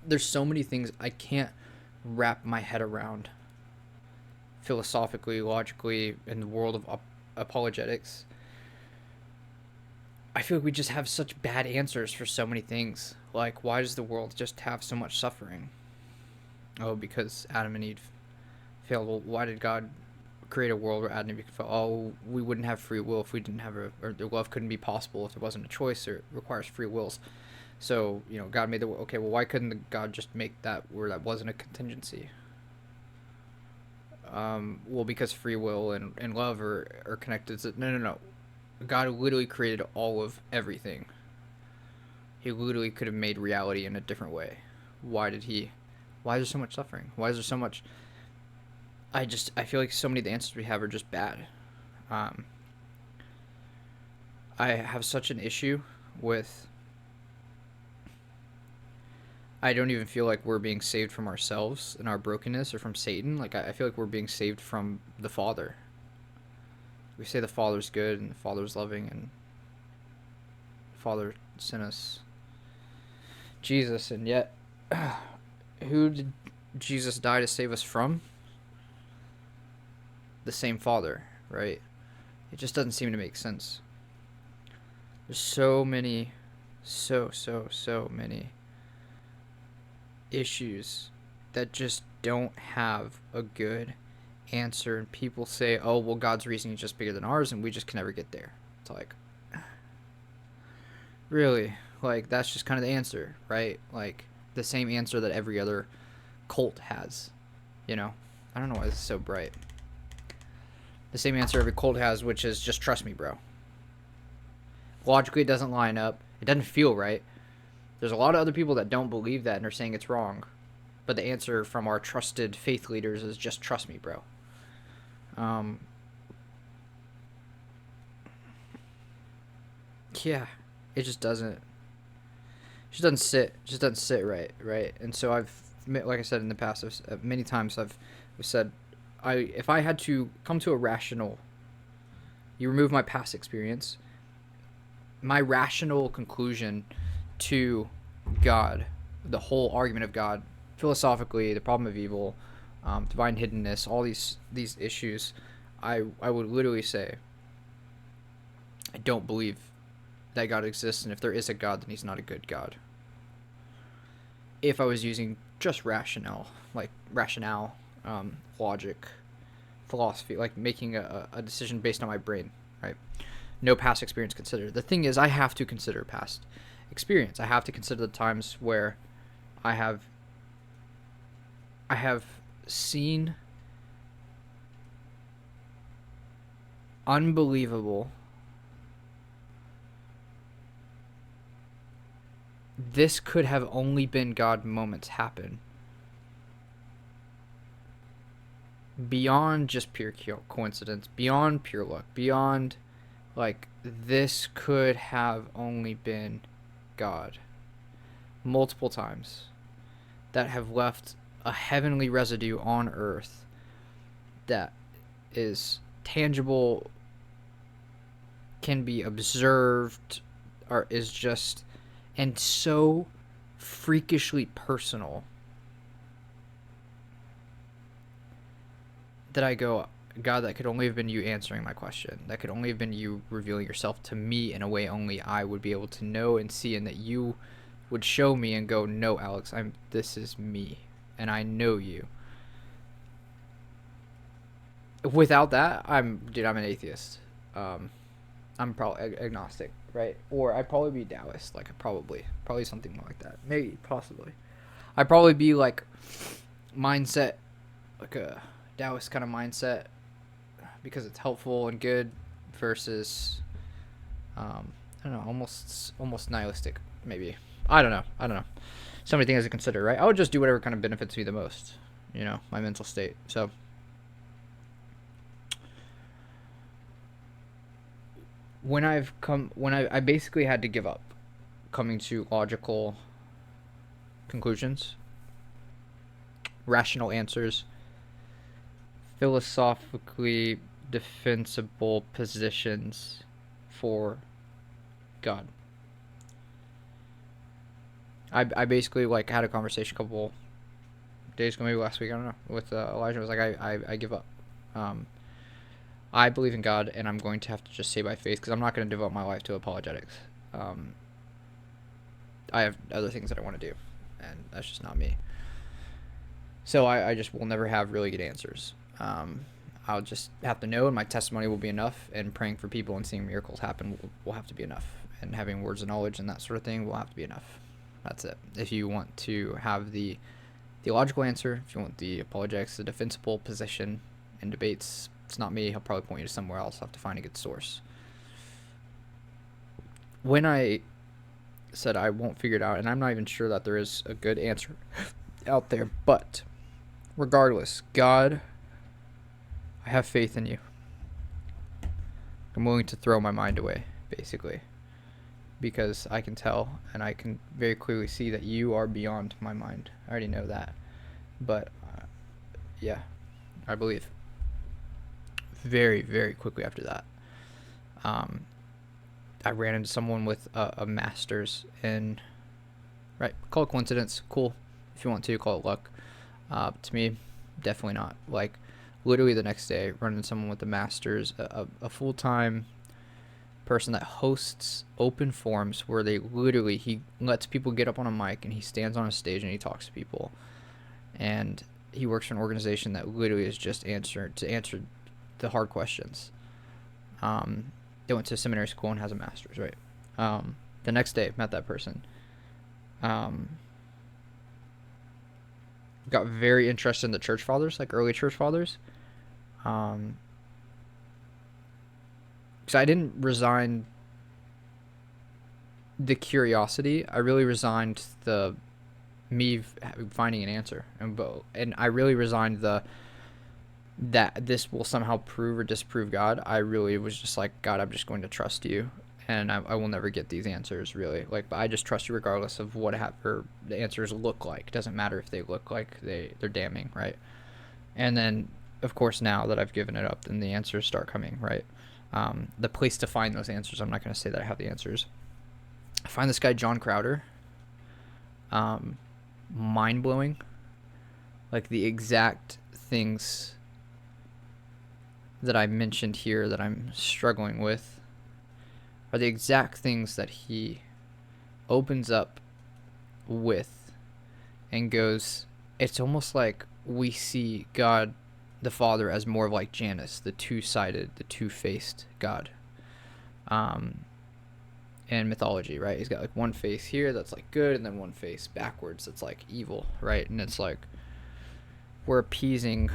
there's so many things I can't wrap my head around philosophically, logically, in the world of apologetics. I feel like we just have such bad answers for so many things. Like, why does the world just have so much suffering? Oh, because Adam and Eve failed. Well, why did God create a world where Adam and Eve could fail? Oh, we wouldn't have free will if we didn't have or the love couldn't be possible if there wasn't a choice, or it requires free wills. So, God made the world. Okay, well, why couldn't God just make that where that wasn't a contingency? Well, because free will and love are connected. No, no, no. God literally created all of everything. He literally could have made reality in a different way. Why did he? Why is there so much suffering? Why is there so much? I feel like so many of the answers we have are just bad. Um, I have such an issue with. I don't even feel like we're being saved from ourselves and our brokenness or from Satan. Like I feel like we're being saved from the Father. We say the Father's good and the Father's loving and the Father sent us Jesus, and yet who did Jesus die to save us from? The same Father, right? It just doesn't seem to make sense. There's so many, so many issues that just don't have a good answer. And people say, oh, well, God's reasoning is just bigger than ours, and we just can never get there. It's like, really? Like, that's just kind of the answer, right? Like, the same answer that every other cult has, you know? I don't know why this is so bright. The same answer every cult has, which is just trust me, bro. Logically, it doesn't line up. It doesn't feel right. There's a lot of other people that don't believe that and are saying it's wrong. But the answer from our trusted faith leaders is just trust me, bro. Um, yeah, it just doesn't. It just doesn't sit right, right. And so like I said in the past, many times I've said, if I had to come to a rational, you remove my past experience, my rational conclusion to God, the whole argument of God, philosophically, the problem of evil, divine hiddenness, all these issues, I would literally say, I don't believe that God exists, and if there is a God, then he's not a good God. If I was using just rationale, logic, philosophy, like making a decision based on my brain, right? No past experience considered. The thing is, I have to consider past experience. I have to consider the times where I have I have seen unbelievable, this could have only been God moments happen beyond just pure coincidence, beyond pure luck, beyond like this could have only been God multiple times that have left a heavenly residue on earth that is tangible, can be observed, or is just, and so freakishly personal that I go, God, that could only have been you answering my question. That could only have been you revealing yourself to me in a way only I would be able to know and see, and that you would show me and go, no, Alex, this is me, and I know you. Without that, I'm an atheist. I'm probably agnostic, right? Or I'd probably be Taoist, like probably something like that, maybe, possibly. I'd probably be like mindset, like a Taoist kind of mindset, because it's helpful and good, versus I don't know, almost nihilistic, maybe. I don't know. So many things to consider, right? I would just do whatever kind of benefits me the most, my mental state. So when I basically had to give up coming to logical conclusions, rational answers, philosophically defensible positions for God. I basically like had a conversation a couple days ago, maybe last week, I don't know, with Elijah. I was like, I give up. Um, I believe in God, and I'm going to have to just say by faith because I'm not going to devote my life to apologetics. Um, I have other things that I want to do, and that's just not me. So I just will never have really good answers. I'll just have to know, and my testimony will be enough, and praying for people and seeing miracles happen will have to be enough, and having words of knowledge and that sort of thing will have to be enough. That's it. If you want to have the theological answer, if you want the apologetics, the defensible position in debates, it's not me. He'll probably point you to somewhere else. I'll have to find a good source. When I said I won't figure it out, and I'm not even sure that there is a good answer out there, but regardless, God, I have faith in you. I'm willing to throw my mind away, basically, because I can tell and I can very clearly see that you are beyond my mind. I already know that, but yeah, I believe. Very, very quickly after that, I ran into someone with a master's in, right, call it coincidence, cool, if you want to, call it luck. To me, definitely not. Like, literally the next day, running into someone with a master's, a full-time person that hosts open forums where he lets people get up on a mic and he stands on a stage and he talks to people. And he works for an organization that literally is just answer the hard questions. They went to seminary school and has a master's, right? The next day, met that person. Got very interested in the church fathers, like early church fathers. Because I didn't resign the curiosity. I really resigned me finding an answer, and I really resigned that this will somehow prove or disprove God. I really was just like, God, I'm just going to trust you, and I will never get these answers, really. Like, but I just trust you regardless of whatever the answers look like. It doesn't matter if they look like they're damning, right? And then, of course, now that I've given it up, then the answers start coming, right? The place to find those answers, I'm not going to say that I have the answers. I find this guy, John Crowder, mind-blowing. Like, the exact things that I mentioned here that I'm struggling with are the exact things that he opens up with and goes, it's almost like we see God the Father as more of like Janus, the two-sided, the two-faced God. In mythology, right? He's got like one face here that's like good, and then one face backwards that's like evil, right? And it's like we're appeasing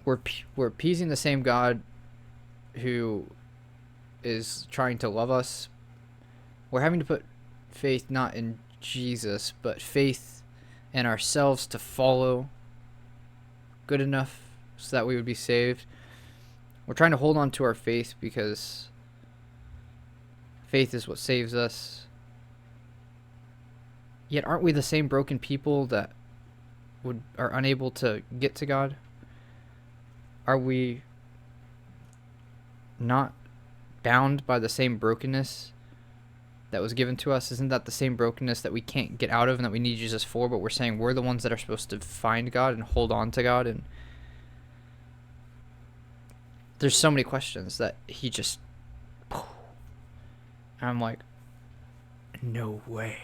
the same God who is trying to love us. We're having to put faith not in Jesus, but faith in ourselves to follow good enough so that we would be saved. We're trying to hold on to our faith because faith is what saves us. Yet aren't we the same broken people that are unable to get to God? Are we not bound by the same brokenness that was given to us? Isn't that the same brokenness that we can't get out of and that we need Jesus for, but we're saying we're the ones that are supposed to find God and hold on to God? And there's so many questions that he just... And I'm like, no way.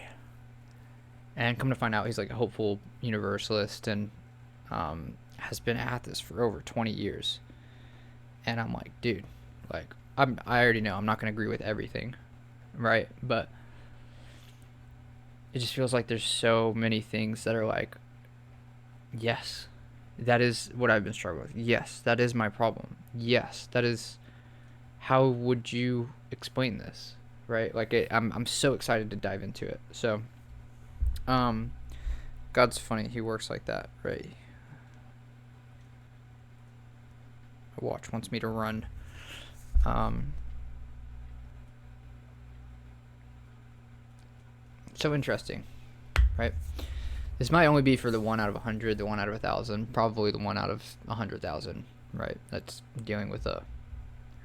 And come to find out, he's like a hopeful universalist and has been at this for over 20 years. And I'm like, dude, like, I already know I'm not going to agree with everything, right? But it just feels like there's so many things that are like, yes, that is what I've been struggling with. Yes, that is my problem. Yes, that is... How would you explain this, right? Like, I'm so excited to dive into it. So, God's funny. He works like that, right? My watch wants me to run. So interesting, right? This might only be for the 1 out of 100, the 1 out of 1,000, probably the 1 out of 100,000, right? That's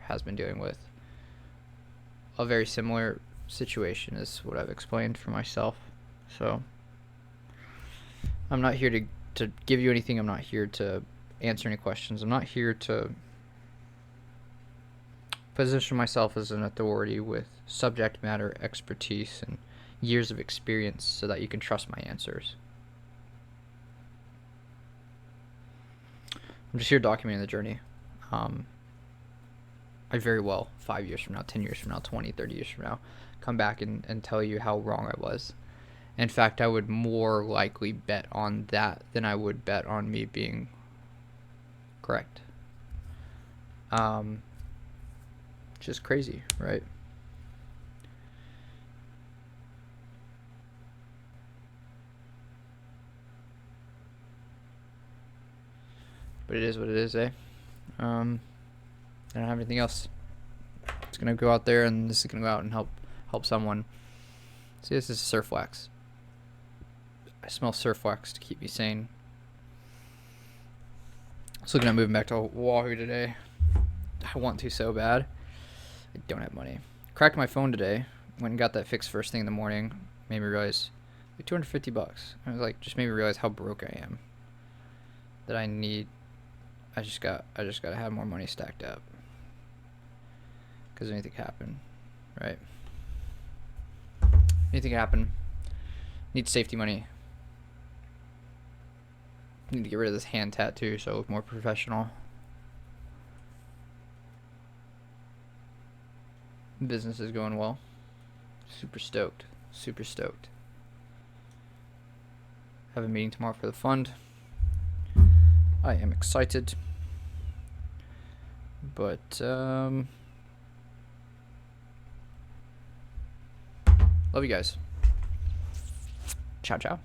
has been dealing with a very similar situation is what I've explained for myself. So I'm not here to give you anything. I'm not here to answer any questions. I'm not here to position myself as an authority with subject matter expertise and years of experience so that you can trust my answers. I'm just here documenting the journey. I very well, 5 years from now, 10 years from now, 20, 30 years from now, come back and tell you how wrong I was. In fact, I would more likely bet on that than I would bet on me being correct. Just crazy, right? But it is what it is, eh? I don't have anything else. It's gonna go out there, and this is gonna go out and help someone. See, this is surf wax. I smell surf wax to keep me sane. I was looking at moving back to Oahu today. I want to so bad. I don't have money. Cracked my phone today. Went and got that fixed first thing in the morning. Made me realize like $250. I was like, just made me realize how broke I am. That I just gotta have more money stacked up. Because anything can happen, right? Anything can happen. Need safety money. Need to get rid of this hand tattoo so I look more professional. Business is going well. Super stoked. Super stoked. Have a meeting tomorrow for the fund. I am excited. But, love you guys. Ciao, ciao.